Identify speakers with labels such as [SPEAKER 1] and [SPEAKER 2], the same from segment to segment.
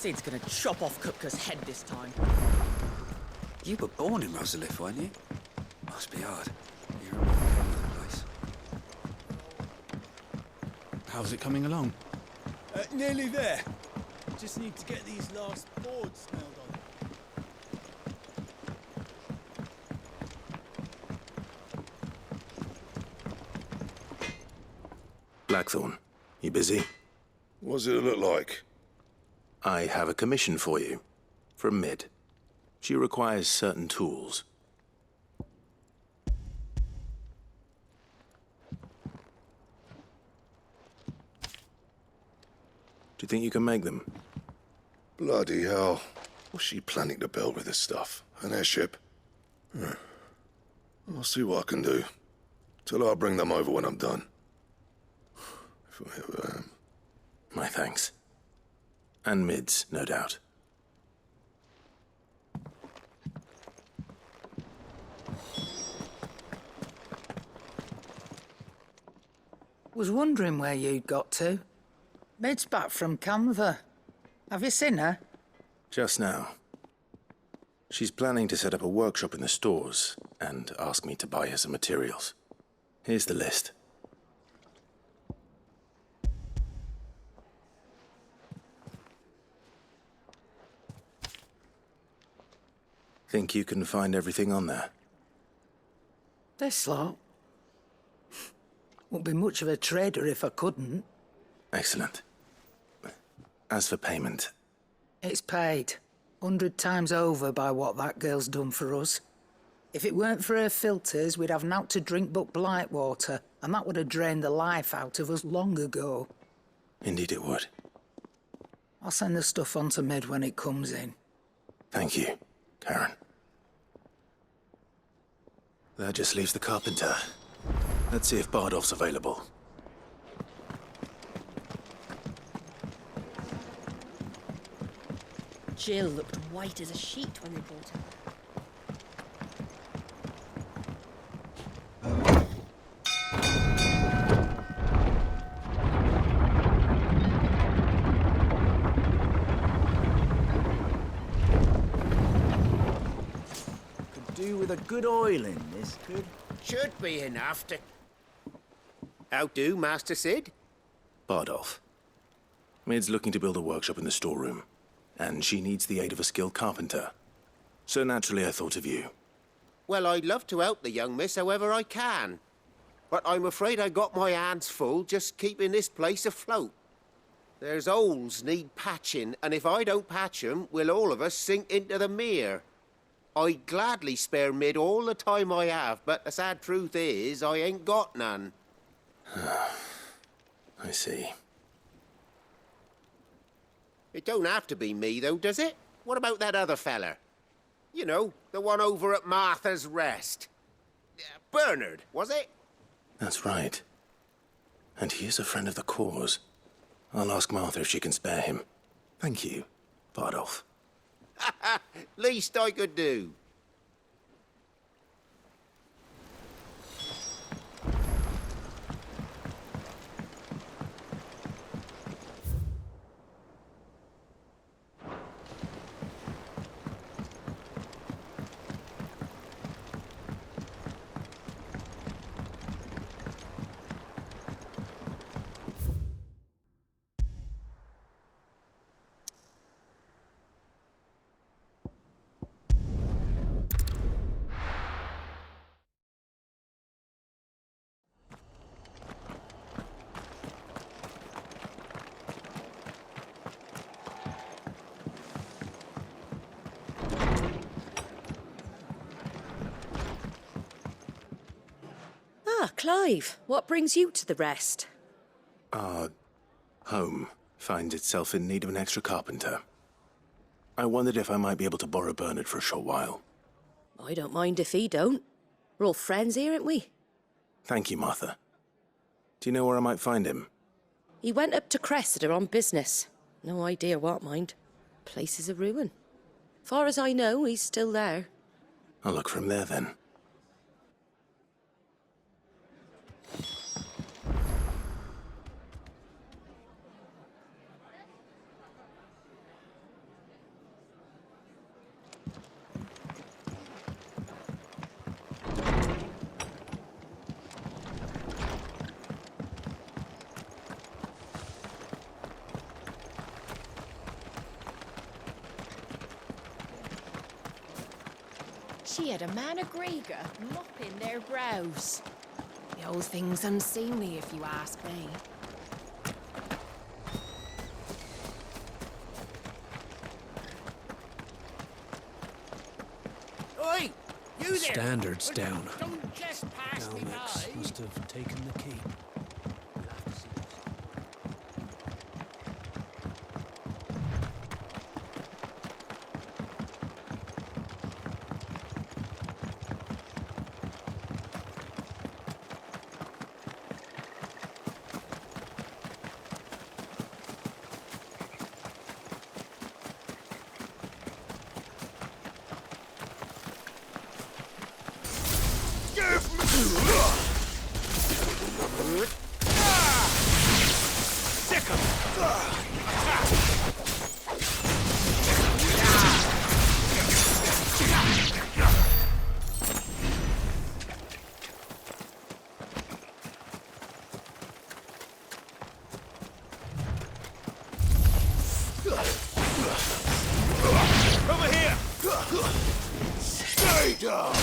[SPEAKER 1] Sid's gonna chop off Kupka's head this time.
[SPEAKER 2] You were born in Rosalith, weren't you? Must be hard. You're a walk over the place.
[SPEAKER 3] How's it coming along?
[SPEAKER 4] Nearly there. Just need to get these last boards nailed on.
[SPEAKER 5] Blackthorn, you busy?
[SPEAKER 6] What does it look like?
[SPEAKER 5] I have a commission for you. From Mid. She requires certain tools. Do you think you can make them?
[SPEAKER 6] Bloody hell. What's she planning to build with this stuff? An airship? I'll see what I can do. Tell her I'll bring them over when I'm done. If I ever am.
[SPEAKER 5] My thanks. And Mid's, no doubt.
[SPEAKER 7] Was wondering where you'd got to. Mid's back from Canva. Have you seen her?
[SPEAKER 5] Just now. She's planning to set up a workshop in the stores and ask me to buy her some materials. Here's the list. Think you can find everything on there?
[SPEAKER 7] This lot. Wouldn't be much of a trader if I couldn't.
[SPEAKER 5] Excellent. As for payment...
[SPEAKER 7] It's paid. 100 times over by what that girl's done for us. If it weren't for her filters, we'd have naught to drink but blight water, and that would have drained the life out of us long ago.
[SPEAKER 5] Indeed it would.
[SPEAKER 7] I'll send the stuff on to Mid when it comes in.
[SPEAKER 5] Thank you, Karen. That just leaves the carpenter. Let's see if Bardolph's available.
[SPEAKER 8] Jill looked white as a sheet when they brought her.
[SPEAKER 4] Could do with a good oil in this, could?
[SPEAKER 9] Should be enough to... How do, Master Sid?
[SPEAKER 5] Bardolph. Mid's looking to build a workshop in the storeroom, and she needs the aid of a skilled carpenter. So naturally I thought of you.
[SPEAKER 9] Well, I'd love to help the young miss however I can. But I'm afraid I got my hands full just keeping this place afloat. There's holes need patching, and if I don't patch 'em, we'll all of us sink into the mere. I'd gladly spare Mid all the time I have, but the sad truth is, I ain't got none.
[SPEAKER 5] I see.
[SPEAKER 9] It don't have to be me, though, does it? What about that other feller? You know, the one over at Martha's Rest. Bernard, was it?
[SPEAKER 5] That's right. And he is a friend of the cause. I'll ask Martha if she can spare him. Thank you, Bardolph.
[SPEAKER 9] Least I could do.
[SPEAKER 8] Ah, Clive, what brings you to the Rest?
[SPEAKER 5] Our home finds itself in need of an extra carpenter. I wondered if I might be able to borrow Bernard for a short while.
[SPEAKER 8] I don't mind if he don't. We're all friends here, aren't we?
[SPEAKER 5] Thank you, Martha. Do you know where I might find him?
[SPEAKER 8] He went up to Cressida on business. No idea what, mind. Place is a ruin. Far as I know, he's still there.
[SPEAKER 5] I'll look for him there, then.
[SPEAKER 10] She had a man of Grieger mopping their brows. The whole thing's unseemly, if you ask me.
[SPEAKER 4] Oi! You there!
[SPEAKER 3] Standards down.
[SPEAKER 4] Don't just pass me
[SPEAKER 3] Galmex
[SPEAKER 4] by.
[SPEAKER 3] must have taken the key.
[SPEAKER 4] Over here!
[SPEAKER 6] Stay down!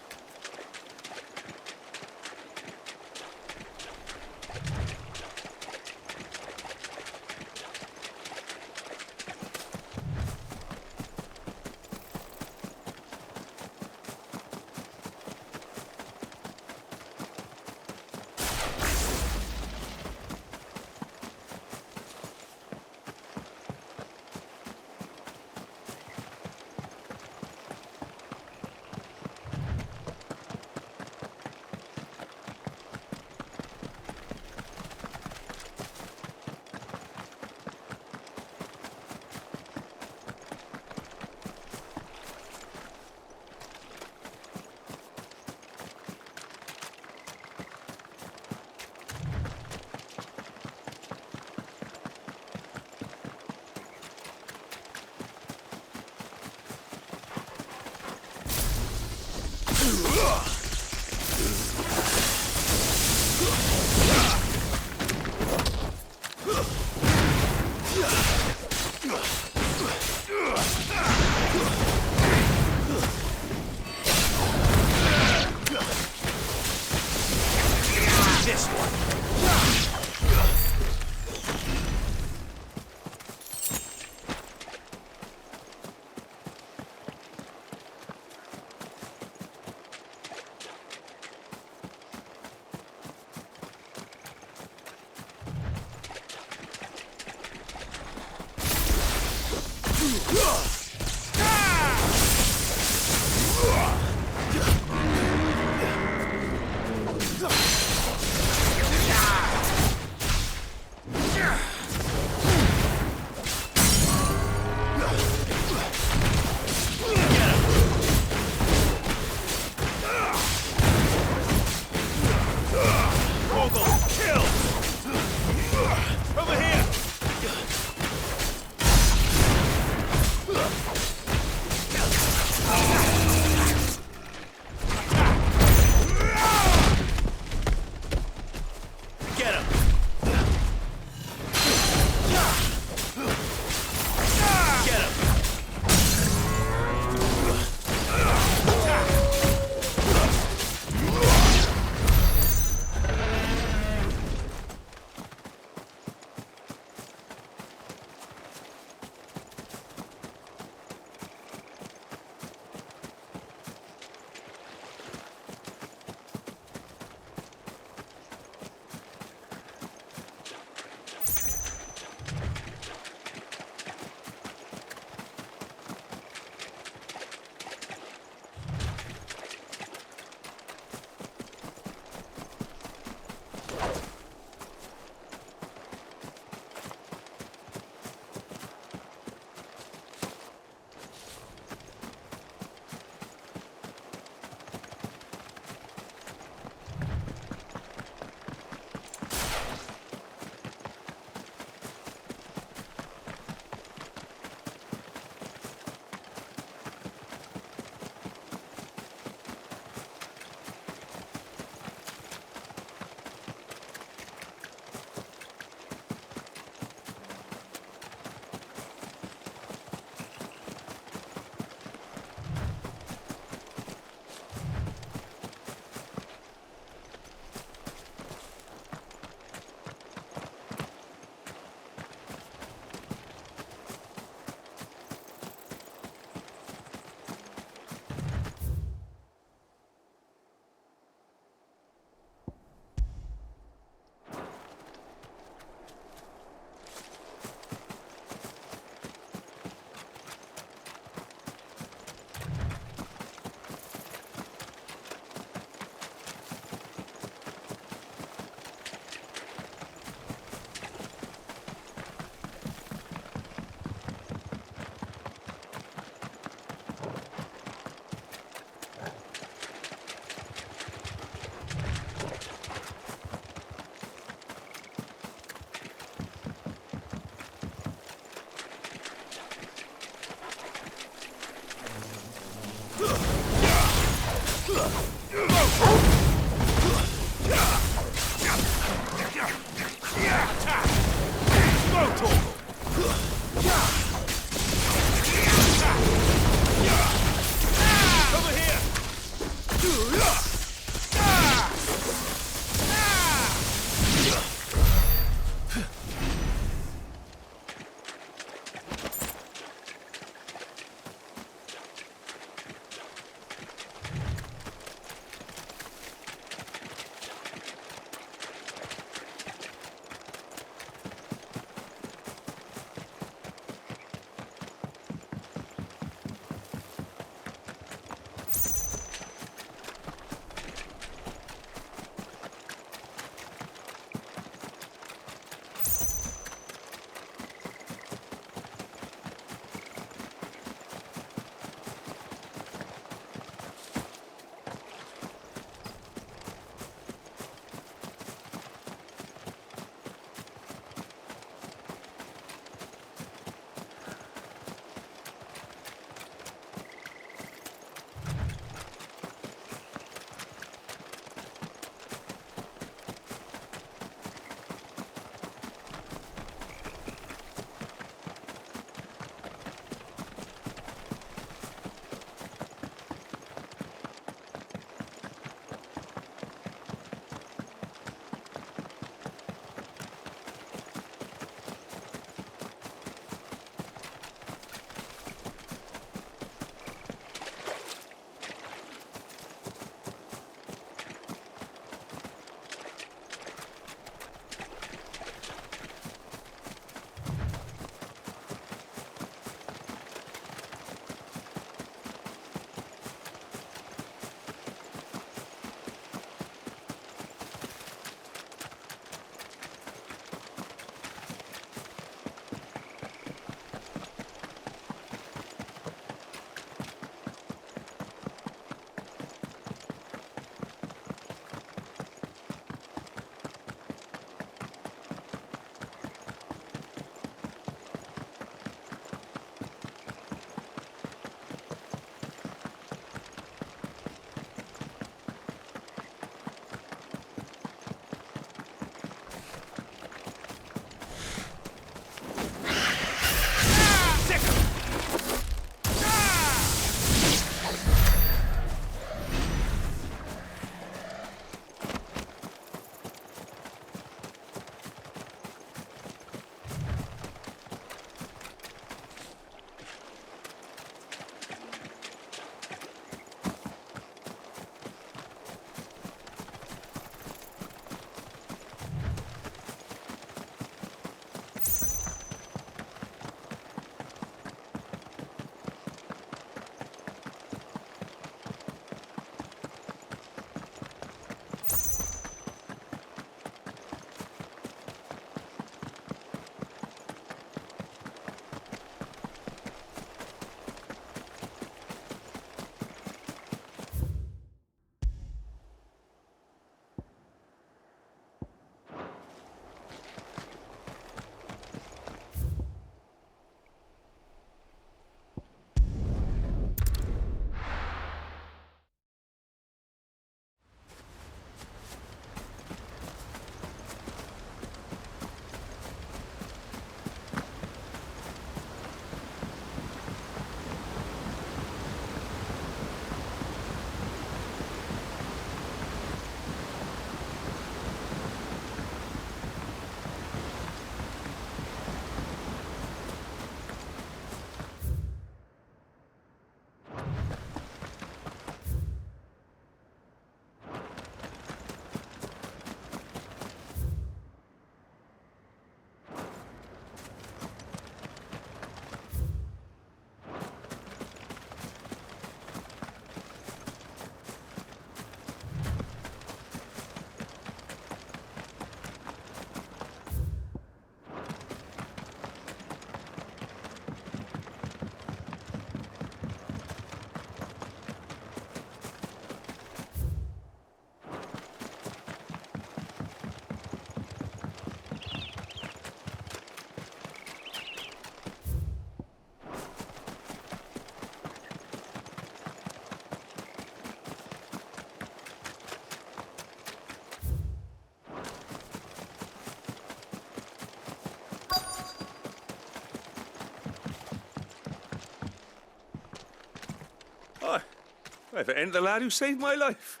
[SPEAKER 11] If it ain't the lad who saved my life.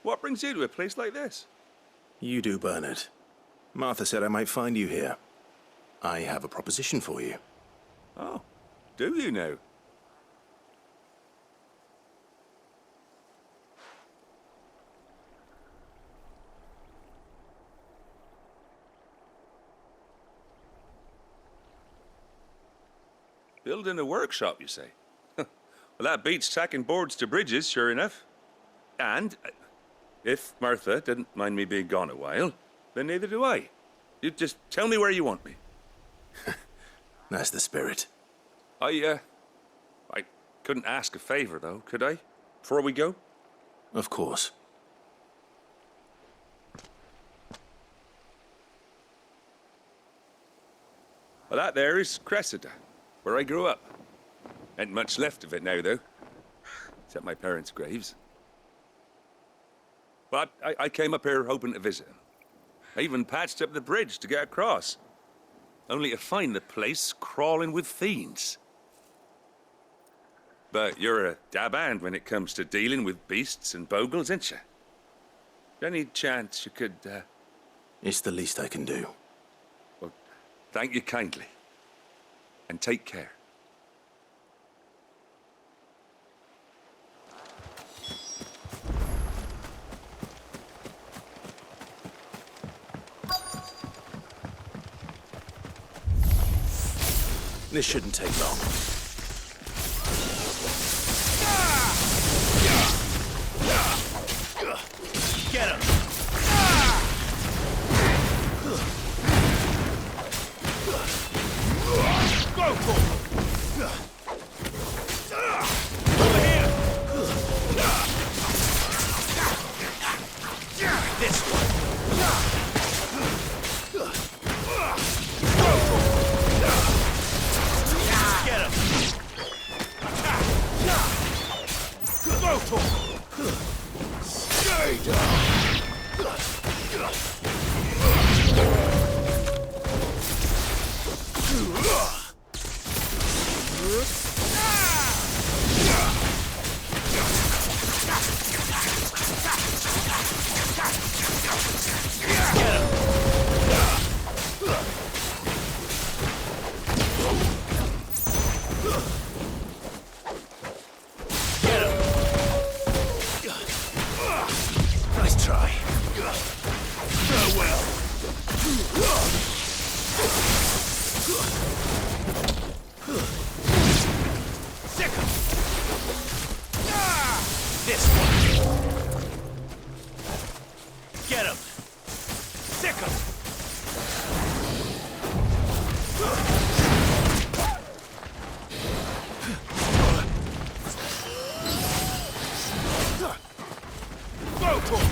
[SPEAKER 11] What brings you to a place like this?
[SPEAKER 5] You do, Bernard. Martha said I might find you here. I have a proposition for you.
[SPEAKER 11] Oh, do you now? Building a workshop, you say? Well, that beats tacking boards to bridges, sure enough. And if Martha didn't mind me being gone a while, then neither do I. You just tell me where you want me.
[SPEAKER 5] That's the spirit.
[SPEAKER 11] I couldn't ask a favor, though, could I? Before we go?
[SPEAKER 5] Of course.
[SPEAKER 11] Well, that there is Cressida, where I grew up. Ain't much left of it now, though. Except my parents' graves. But I came up here hoping to visit them. I even patched up the bridge to get across. Only to find the place crawling with fiends. But you're a dab hand when it comes to dealing with beasts and bogles, ain't you? Any chance you could,
[SPEAKER 5] It's the least I can do.
[SPEAKER 11] Well, thank you kindly. And take care.
[SPEAKER 5] This shouldn't take long.
[SPEAKER 4] Get him! Go for it! Over here! This one! Go for it! Get him! Go for it! Stay down!
[SPEAKER 5] Nice try.
[SPEAKER 4] Farewell. Sick him. This one. Get him. Sick him. Go for it.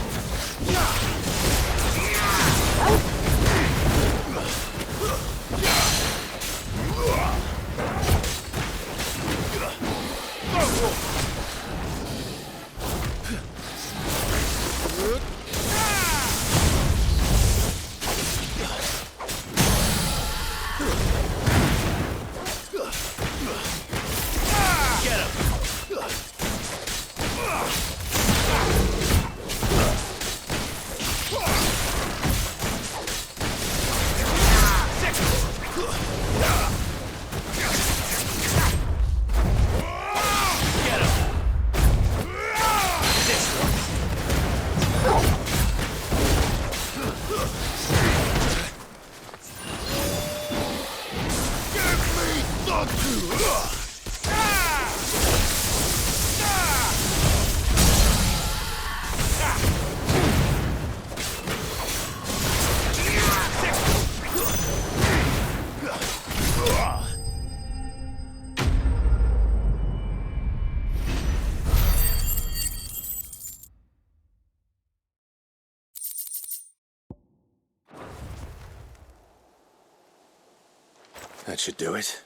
[SPEAKER 5] That should do it.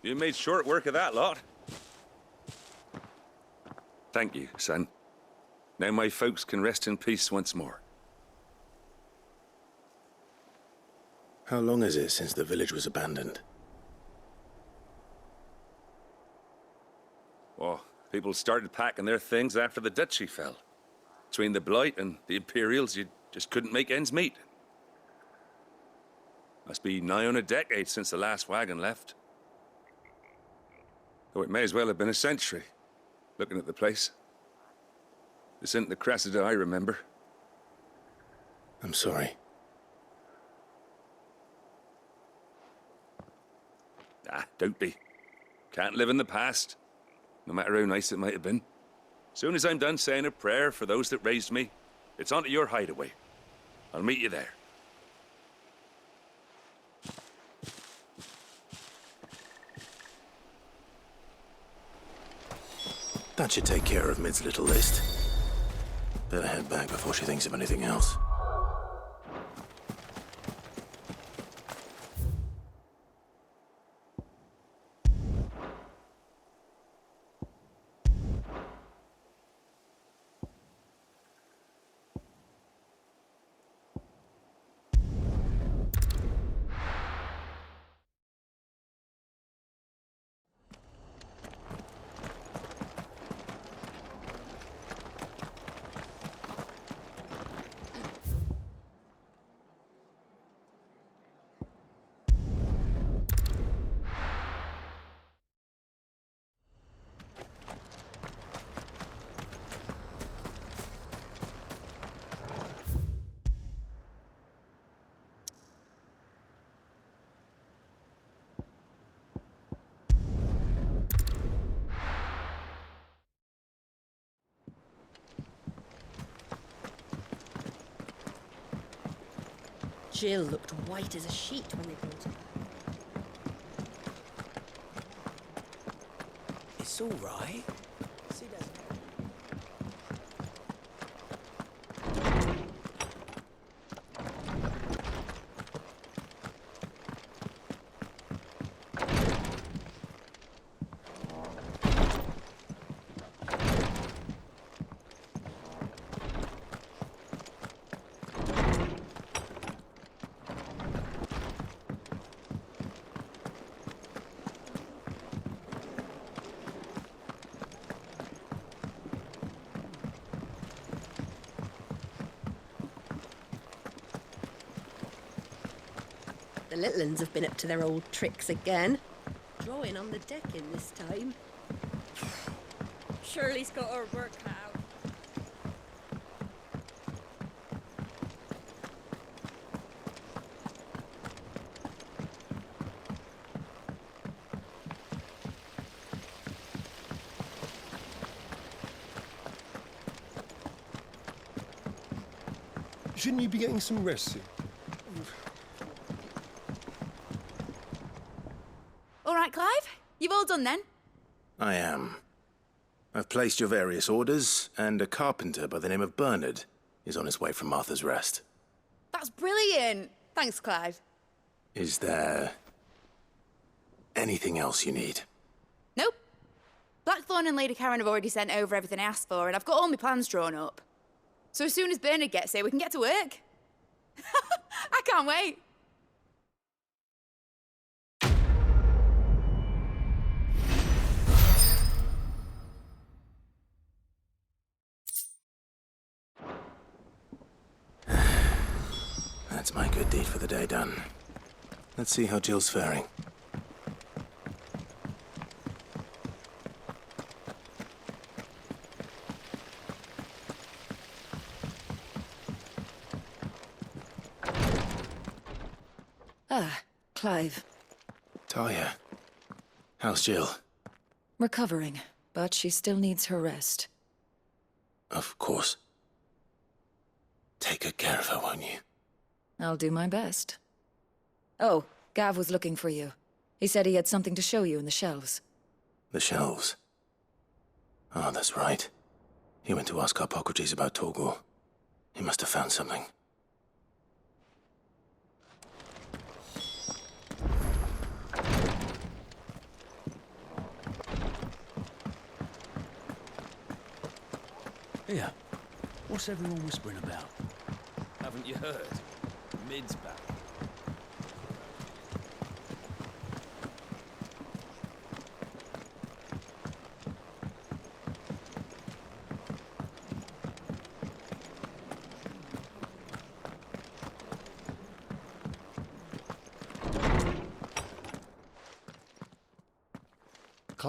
[SPEAKER 11] You made short work of that lot. Thank you, son. Now my folks can rest in peace once more.
[SPEAKER 5] How long is it since the village was abandoned?
[SPEAKER 11] People started packing their things after the duchy fell. Between the Blight and the Imperials, you just couldn't make ends meet. Must be nigh on a decade since the last wagon left. Though it may as well have been a century, looking at the place. This isn't the Cressida I remember.
[SPEAKER 5] I'm sorry.
[SPEAKER 11] Ah, don't be. Can't live in the past, no matter how nice it might have been. Soon as I'm done saying a prayer for those that raised me, it's on to your hideaway. I'll meet you there.
[SPEAKER 5] That should take care of Mid's little list. Better head back before she thinks of anything else.
[SPEAKER 8] Jill looked white as a sheet when they brought her.
[SPEAKER 3] It's all right.
[SPEAKER 8] The little uns have been up to their old tricks again. Drawing on the decking this time. Shirley's got her work cut out.
[SPEAKER 4] Shouldn't you be getting some rest soon?
[SPEAKER 10] All right, Clive? You've all done then?
[SPEAKER 5] I am. I've placed your various orders, and a carpenter by the name of Bernard is on his way from Martha's Rest.
[SPEAKER 10] That's brilliant. Thanks, Clive.
[SPEAKER 5] Is there anything else you need?
[SPEAKER 10] Nope. Blackthorn and Lady Karen have already sent over everything I asked for, and I've got all my plans drawn up. So as soon as Bernard gets here, we can get to work. I can't wait.
[SPEAKER 5] That's my good deed for the day done. Let's see how Jill's faring.
[SPEAKER 12] Ah, Clive.
[SPEAKER 5] Talia, how's Jill?
[SPEAKER 12] Recovering, but she still needs her rest.
[SPEAKER 5] Of course. Take good care of her, won't you?
[SPEAKER 12] I'll do my best. Oh, Gav was looking for you. He said he had something to show you in the shelves.
[SPEAKER 5] The shelves? Oh, that's right. He went to ask Harpocrates about Torgor. He must have found something.
[SPEAKER 3] Here, what's everyone whispering about? Haven't you heard? Mid's back.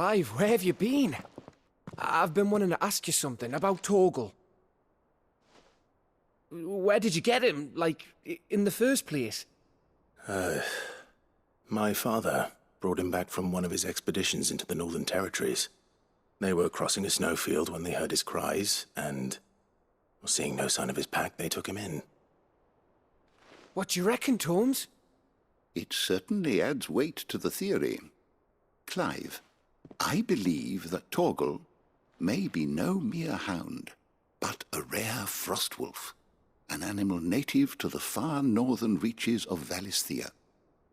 [SPEAKER 13] Clive, where have you been? I've been wanting to ask you something about Torgal. Where did you get him, like, in the first place?
[SPEAKER 5] My father brought him back from one of his expeditions into the Northern Territories. They were crossing a snowfield when they heard his cries, and, seeing no sign of his pack, they took him in.
[SPEAKER 13] What do you reckon, Tomes?
[SPEAKER 14] It certainly adds weight to the theory. Clive, I believe that Torgal may be no mere hound, but a rare frostwolf, an animal native to the far northern reaches of Valisthea.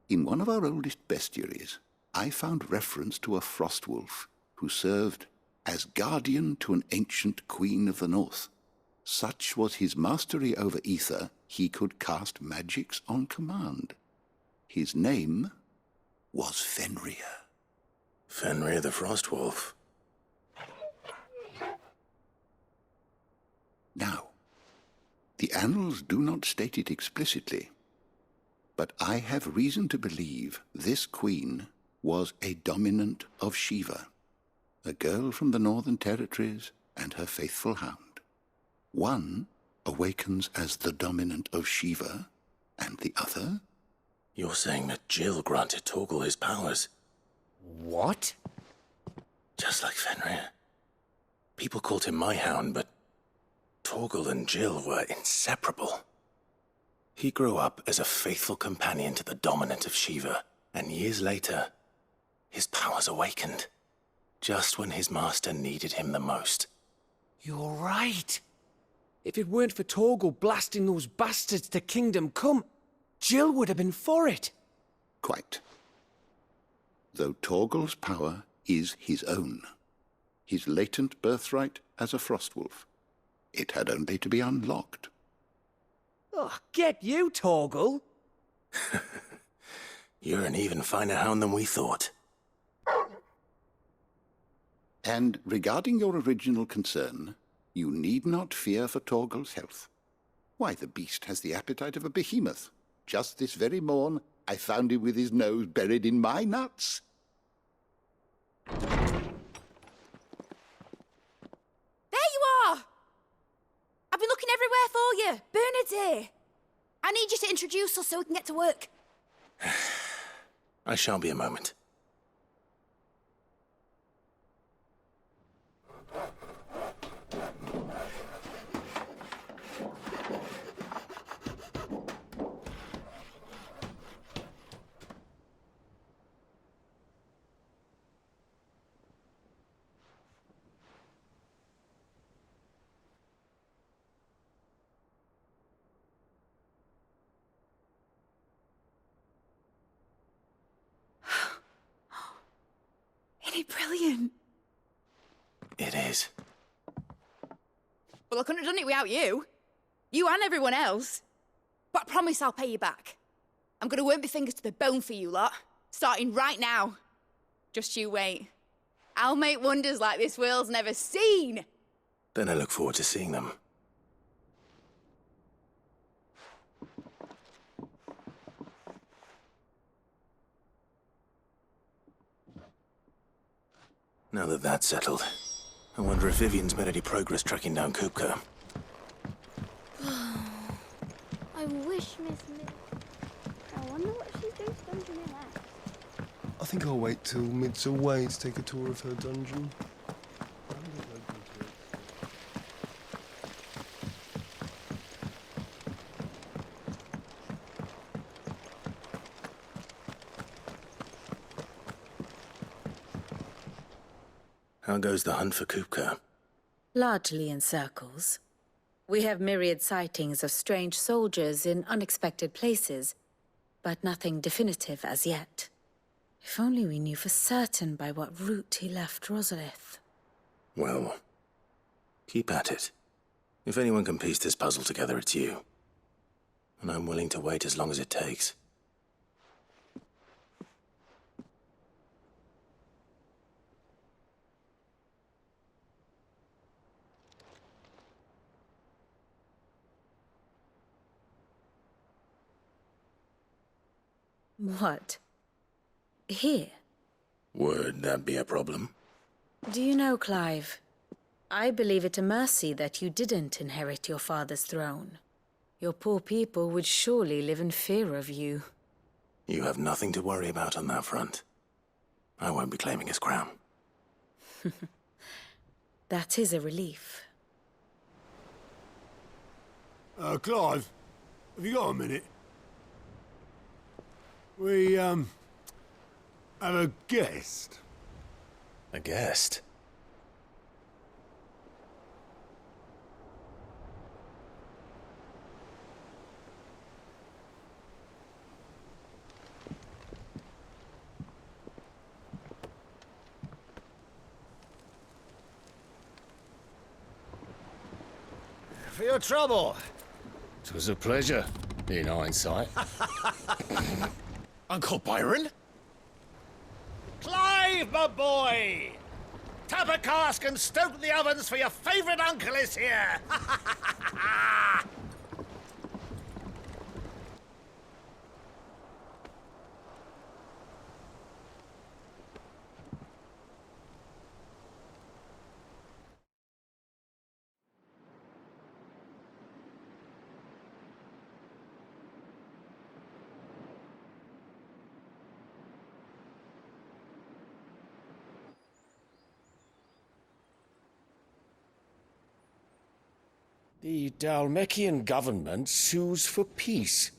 [SPEAKER 14] In one of our oldest bestiaries, I found reference to a frostwolf who served as guardian to an ancient queen of the north. Such was his mastery over ether, he could cast magics on command. His name was Fenrir.
[SPEAKER 5] Fenrir the Frostwolf.
[SPEAKER 14] Now, the annals do not state it explicitly, but I have reason to believe this queen was a dominant of Shiva, a girl from the Northern Territories and her faithful hound. One awakens as the dominant of Shiva, and the other...
[SPEAKER 5] You're saying that Jill granted Torgal his powers?
[SPEAKER 13] What?
[SPEAKER 5] Just like Fenrir. People called him my hound, but Torgal and Jill were inseparable. He grew up as a faithful companion to the dominant of Shiva, and years later, his powers awakened, just when his master needed him the most.
[SPEAKER 13] You're right. If it weren't for Torgal blasting those bastards to Kingdom Come, Jill would have been for it.
[SPEAKER 14] Quite. Though Torgal's power is his own, his latent birthright as a frostwolf. It had only to be unlocked.
[SPEAKER 13] Oh, get you, Torgal!
[SPEAKER 5] You're an even finer hound than we thought.
[SPEAKER 14] And regarding your original concern, you need not fear for Torgal's health. Why, the beast has the appetite of a behemoth. Just this very morn, I found him with his nose buried in my nuts.
[SPEAKER 10] There you are! I've been looking everywhere for you. Bernard's here. I need you to introduce us so we can get to work.
[SPEAKER 5] I shan't be a moment.
[SPEAKER 10] Isn't it brilliant?
[SPEAKER 5] It is.
[SPEAKER 10] Well, I couldn't have done it without you. You and everyone else. But I promise I'll pay you back. I'm gonna work my fingers to the bone for you lot, starting right now. Just you wait. I'll make wonders like this world's never seen.
[SPEAKER 5] Then I look forward to seeing them. Now that that's settled, I wonder if Vivian's made any progress tracking down Kupka.
[SPEAKER 15] I wish Miss Mid... I wonder what she's going to dungeon in next.
[SPEAKER 4] I think I'll wait till Mid's away to take a tour of her dungeon.
[SPEAKER 5] How goes the hunt for Kupka?
[SPEAKER 12] Largely in circles. We have myriad sightings of strange soldiers in unexpected places, but nothing definitive as yet. If only we knew for certain by what route he left Rosalith.
[SPEAKER 5] Well, keep at it. If anyone can piece this puzzle together, it's you. And I'm willing to wait as long as it takes.
[SPEAKER 12] What? Here?
[SPEAKER 5] Would that be a problem?
[SPEAKER 12] Do you know, Clive, I believe it a mercy that you didn't inherit your father's throne. Your poor people would surely live in fear of you.
[SPEAKER 5] You have nothing to worry about on that front. I won't be claiming his crown.
[SPEAKER 12] That is a relief.
[SPEAKER 4] Clive, have you got a minute? We, have a guest.
[SPEAKER 5] A guest?
[SPEAKER 3] For your trouble. 'Twas a pleasure, in hindsight.
[SPEAKER 5] Uncle Byron?
[SPEAKER 16] Clive, my boy! Tap a cask and stoke the ovens, for your favourite uncle is here!
[SPEAKER 13] The Dalmekian government sues for peace.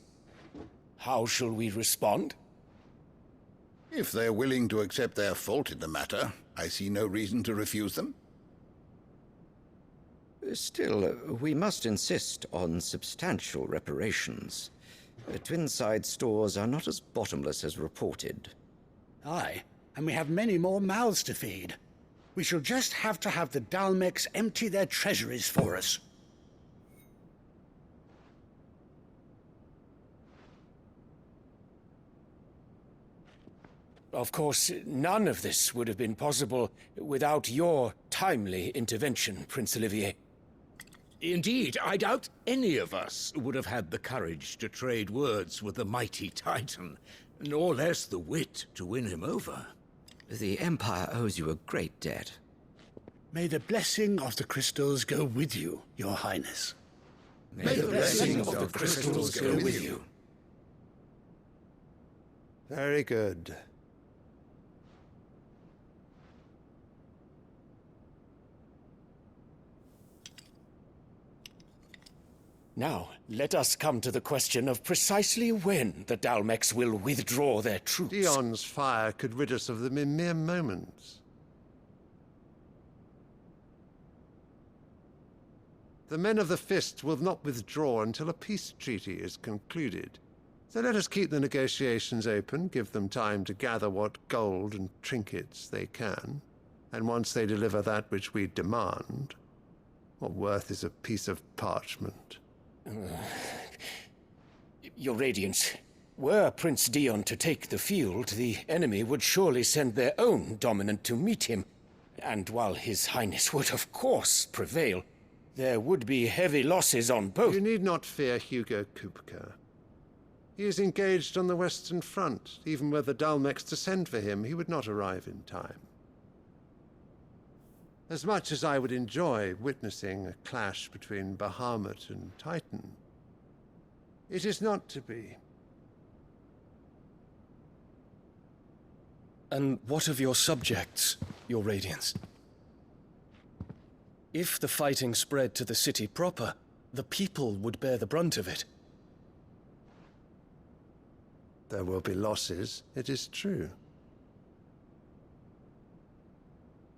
[SPEAKER 13] How shall we respond?
[SPEAKER 14] If they're willing to accept their fault in the matter, I see no reason to refuse them.
[SPEAKER 17] Still, we must insist on substantial reparations. Twinside stores are not as bottomless as reported.
[SPEAKER 18] Aye, and we have many more mouths to feed. We shall just have to have the Dalmecs empty their treasuries for us.
[SPEAKER 13] Of course, none of this would have been possible without your timely intervention, Prince Olivier.
[SPEAKER 19] Indeed, I doubt any of us would have had the courage to trade words with the mighty Titan, nor less the wit to win him over.
[SPEAKER 17] The Empire owes you a great debt.
[SPEAKER 18] May the blessing of the crystals go with you, Your Highness.
[SPEAKER 19] May the blessing of the crystals go with you.
[SPEAKER 20] Very good.
[SPEAKER 13] Now, let us come to the question of precisely when the Dalmecs will withdraw their troops.
[SPEAKER 20] Dion's fire could rid us of them in mere moments. The men of the Fist will not withdraw until a peace treaty is concluded. So let us keep the negotiations open, give them time to gather what gold and trinkets they can, and once they deliver that which we demand, what worth is a piece of parchment?
[SPEAKER 13] Your Radiance, were Prince Dion to take the field, the enemy would surely send their own dominant to meet him. And while His Highness would of course prevail, there would be heavy losses on both.
[SPEAKER 20] You need not fear Hugo Kupka. He is engaged on the Western Front. Even were the Dalmecs to send for him, he would not arrive in time. As much as I would enjoy witnessing a clash between Bahamut and Titan, it is not to be.
[SPEAKER 3] And what of your subjects, Your Radiance? If the fighting spread to the city proper, the people would bear the brunt of it.
[SPEAKER 20] There will be losses, it is true.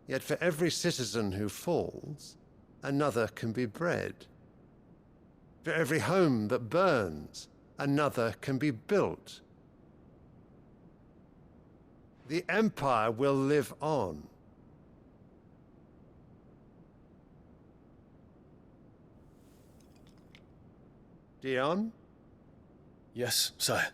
[SPEAKER 20] Yet for every citizen who falls, another can be bred. For every home that burns, another can be built. The Empire will live on. Dion?
[SPEAKER 3] Yes, sire.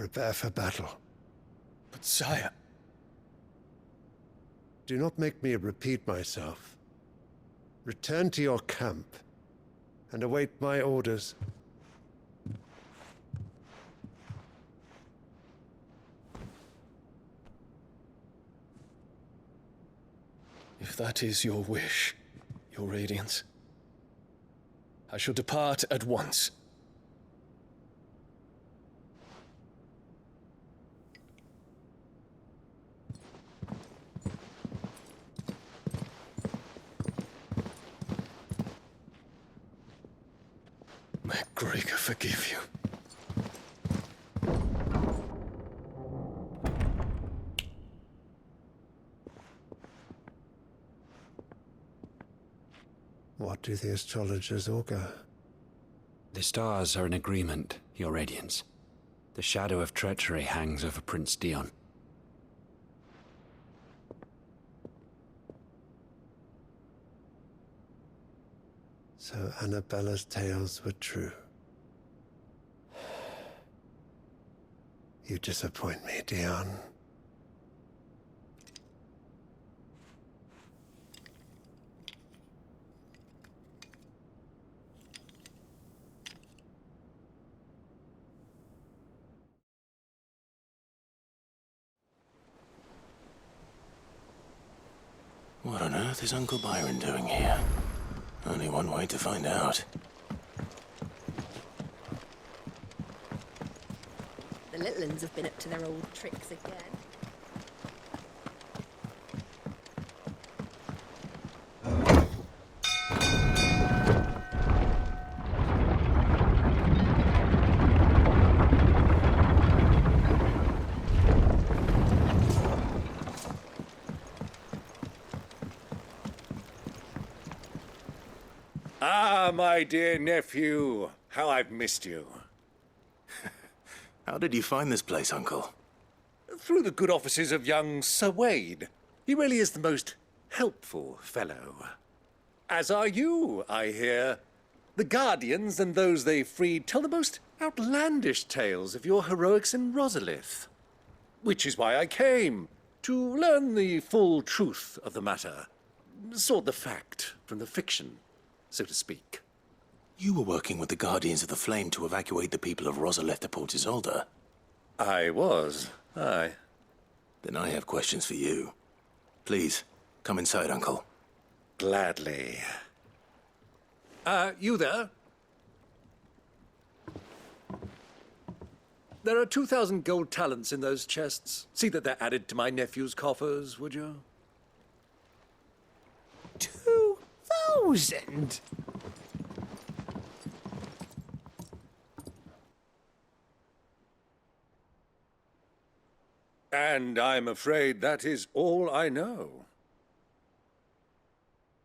[SPEAKER 20] Prepare for battle.
[SPEAKER 3] But sire...
[SPEAKER 20] Do not make me repeat myself. Return to your camp and await my orders.
[SPEAKER 3] If that is your wish, your Radiance, I shall depart at once. May Gregor forgive you.
[SPEAKER 20] What do the astrologers augur?
[SPEAKER 2] The stars are in agreement, Your Radiance. The shadow of treachery hangs over Prince Dion.
[SPEAKER 20] So Annabella's tales were true. You disappoint me, Dion.
[SPEAKER 5] What on earth is Uncle Byron doing here? Only one way to find out.
[SPEAKER 8] The little uns have been up to their old tricks again.
[SPEAKER 16] Ah, my dear nephew, how I've missed you.
[SPEAKER 5] How did you find this place, Uncle?
[SPEAKER 16] Through the good offices of young Sir Wade. He really is the most helpful fellow. As are you, I hear. The Guardians and those they freed tell the most outlandish tales of your heroics in Rosalith. Which is why I came, to learn the full truth of the matter. Sort the fact from the fiction, so to speak.
[SPEAKER 5] You were working with the Guardians of the Flame to evacuate the people of Rosalith to Port Isolde.
[SPEAKER 16] I was, aye.
[SPEAKER 5] Then I have questions for you. Please, come inside, Uncle.
[SPEAKER 16] Gladly. You there? There are 2,000 gold talents in those chests. See that they're added to my nephew's coffers, would you?
[SPEAKER 18] 2,000?
[SPEAKER 16] And I'm afraid that is all I know.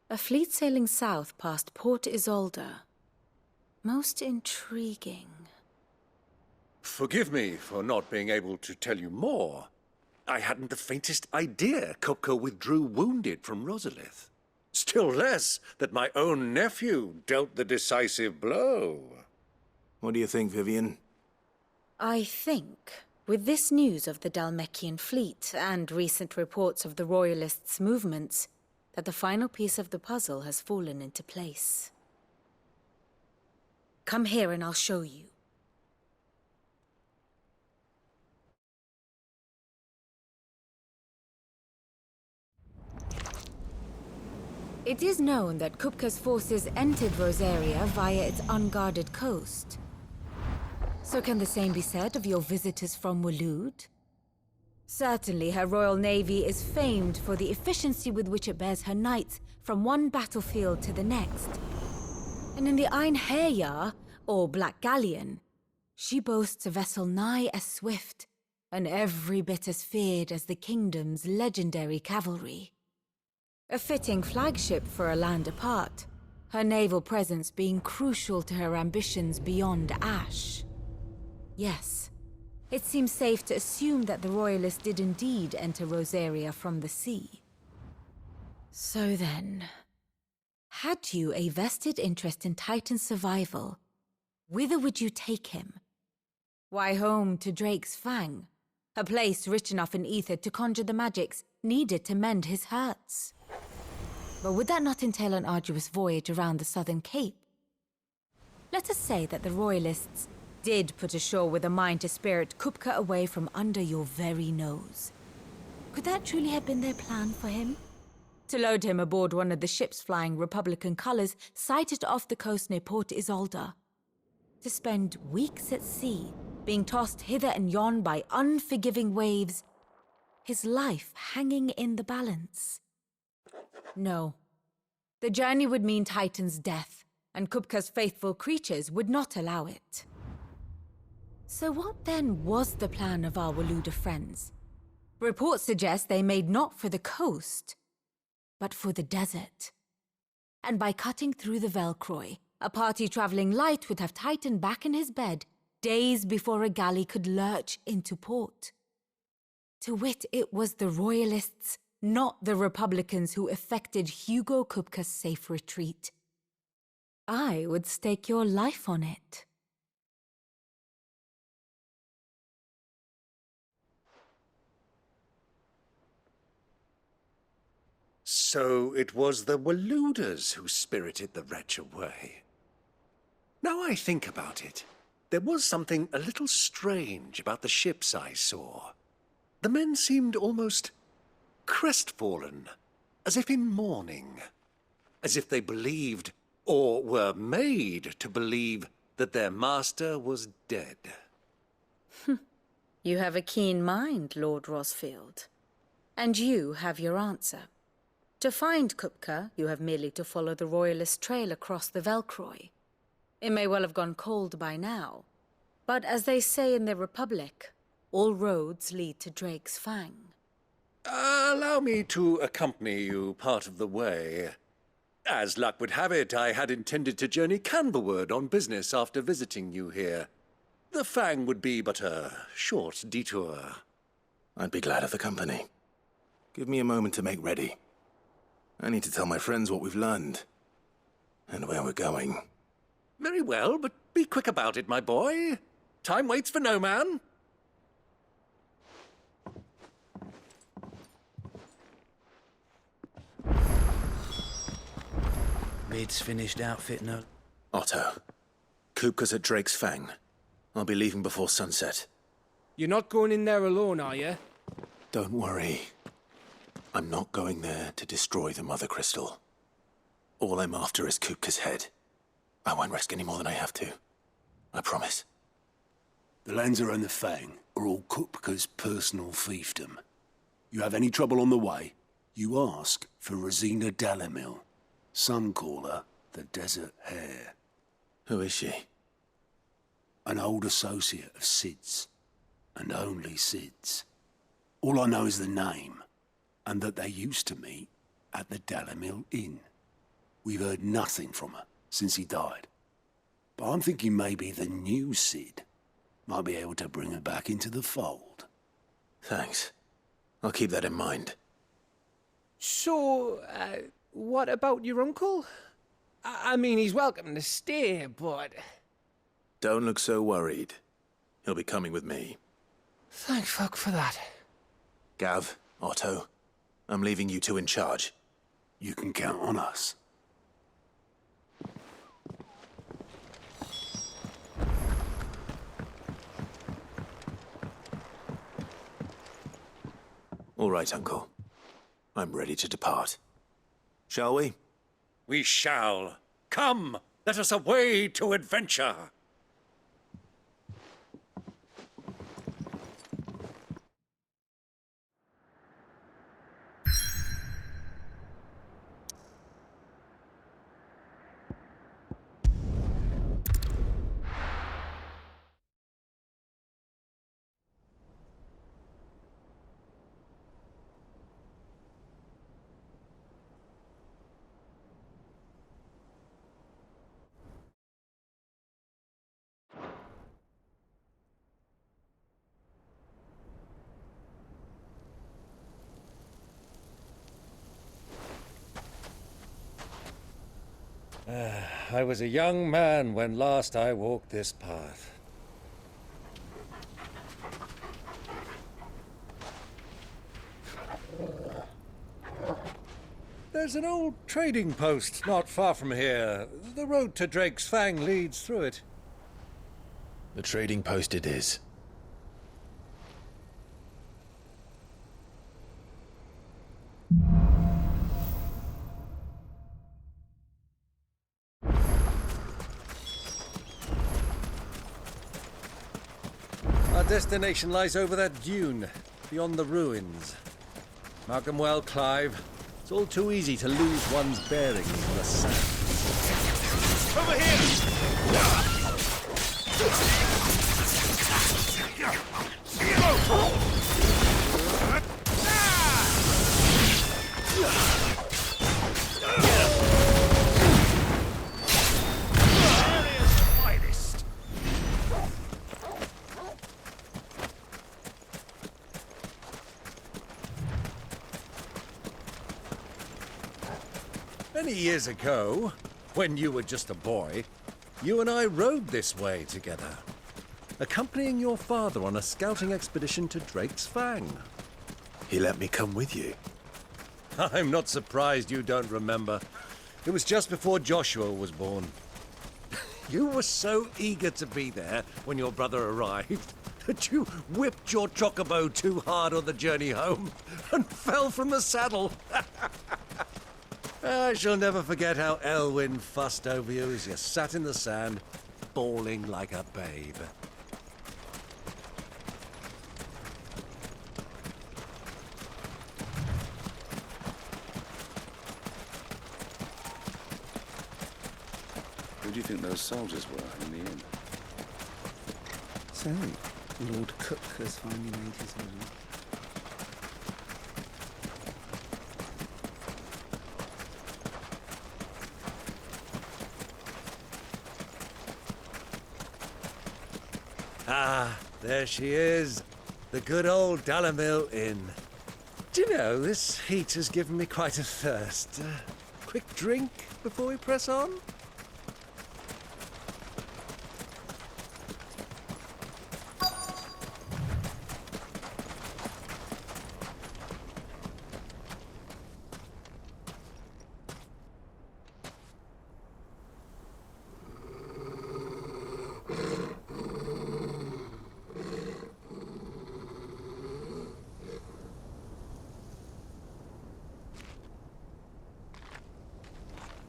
[SPEAKER 12] A fleet sailing south past Port Isolde. Most intriguing.
[SPEAKER 16] Forgive me for not being able to tell you more. I hadn't the faintest idea Kopko withdrew wounded from Rosalith. Still less that my own nephew dealt the decisive blow.
[SPEAKER 5] What do you think, Vivian?
[SPEAKER 12] I think, with this news of the Dhalmekian fleet and recent reports of the Royalists' movements, that the final piece of the puzzle has fallen into place. Come here and I'll show you. It is known that Kupka's forces entered Rosaria via its unguarded coast. So can the same be said of your visitors from Waloed? Certainly her Royal Navy is famed for the efficiency with which it bears her knights from one battlefield to the next. And in the Einherjar, or Black Galleon, she boasts a vessel nigh as swift, and every bit as feared as the kingdom's legendary cavalry. A fitting flagship for a land apart, her naval presence being crucial to her ambitions beyond Ash. Yes, it seems safe to assume that the Royalists did indeed enter Rosaria from the sea. So then, had you a vested interest in Titan's survival, whither would you take him? Why, home to Drake's Fang, a place rich enough in ether to conjure the magics needed to mend his hurts. But would that not entail an arduous voyage around the southern cape? Let us say that the Royalists did put ashore with a mind to spirit Kupka away from under your very nose. Could that truly have been their plan for him? To load him aboard one of the ships flying Republican colors sighted off the coast near Port Isolde. To spend weeks at sea, being tossed hither and yon by unforgiving waves, his life hanging in the balance. No. The journey would mean Titan's death, and Kupka's faithful creatures would not allow it. So what then was the plan of our Waluda friends? Reports suggest they made not for the coast, but for the desert. And by cutting through the Velcroy, a party traveling light would have Titan back in his bed days before a galley could lurch into port. To wit, it was the Royalists, not the Republicans, who effected Hugo Kupka's safe retreat. I would stake your life on it.
[SPEAKER 16] So it was the Waludas who spirited the wretch away. Now I think about it, there was something a little strange about the ships I saw. The men seemed almost crestfallen, as if in mourning, as if they believed, or were made to believe, that their master was dead.
[SPEAKER 12] You have a keen mind, Lord Rosfield. And you have your answer. To find Kupka, you have merely to follow the Royalist trail across the Velcroy. It may well have gone cold by now, but as they say in the Republic, all roads lead to Drake's Fang.
[SPEAKER 16] Allow me to accompany you part of the way. As luck would have it, I had intended to journey Canberward on business after visiting you here. The Fang would be but a short detour.
[SPEAKER 5] I'd be glad of the company. Give me a moment to make ready. I need to tell my friends what we've learned, and where we're going.
[SPEAKER 16] Very well, but be quick about it, my boy. Time waits for no man.
[SPEAKER 2] Mid's finished outfitting her.
[SPEAKER 5] Otto, Kupka's at Drake's Fang. I'll be leaving before sunset.
[SPEAKER 21] You're not going in there alone, are you?
[SPEAKER 5] Don't worry. I'm not going there to destroy the Mother Crystal. All I'm after is Kupka's head. I won't risk any more than I have to. I promise.
[SPEAKER 4] The Lanza and the Fang are all Kupka's personal fiefdom. You have any trouble on the way, you ask for Rosina Dalamil. Some call her the Desert Hare.
[SPEAKER 5] Who is she?
[SPEAKER 4] An old associate of Sid's, and only Sid's. All I know is the name, and that they used to meet at the Dalamil Inn. We've heard nothing from her since he died. But I'm thinking maybe the new Sid might be able to bring her back into the fold.
[SPEAKER 5] Thanks. I'll keep that in mind.
[SPEAKER 21] So, what about your uncle? I mean, he's welcome to stay, but...
[SPEAKER 5] Don't look so worried. He'll be coming with me.
[SPEAKER 21] Thank fuck for that.
[SPEAKER 5] Gav, Otto, I'm leaving you two in charge.
[SPEAKER 4] You can count on us.
[SPEAKER 5] All right, Uncle. I'm ready to depart. Shall we?
[SPEAKER 16] We shall. Come, let us away to adventure.
[SPEAKER 13] I was a young man when last I walked this path.
[SPEAKER 16] There's an old trading post not far from here. The road to Drake's Fang leads through it.
[SPEAKER 5] The trading post it is.
[SPEAKER 16] Our destination lies over that dune, beyond the ruins. Mark them well, Clive. It's all too easy to lose one's bearings in the sand. Over Many years ago, when you were just a boy, you and I rode this way together, accompanying your father on a scouting expedition to Drake's Fang.
[SPEAKER 5] He let me come with you.
[SPEAKER 16] I'm not surprised you don't remember. It was just before Joshua was born. You were so eager to be there when your brother arrived that you whipped your chocobo too hard on the journey home and fell from the saddle. I shall never forget how Elwyn fussed over you as you sat in the sand, bawling like a babe.
[SPEAKER 2] Who do you think those soldiers were in the inn?
[SPEAKER 1] So, Lord Cook has finally made his move.
[SPEAKER 16] Ah, there she is. The good old Dalamil Inn. Do you know, this heat has given me quite a thirst. Quick drink before we press on?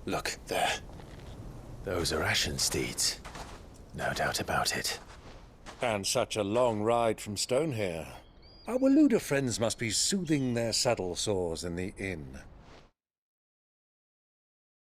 [SPEAKER 5] Look, there. Those are Ashen steeds. No doubt about it.
[SPEAKER 16] And such a long ride from Stonehair. Our Luda friends must be soothing their saddle sores in the inn.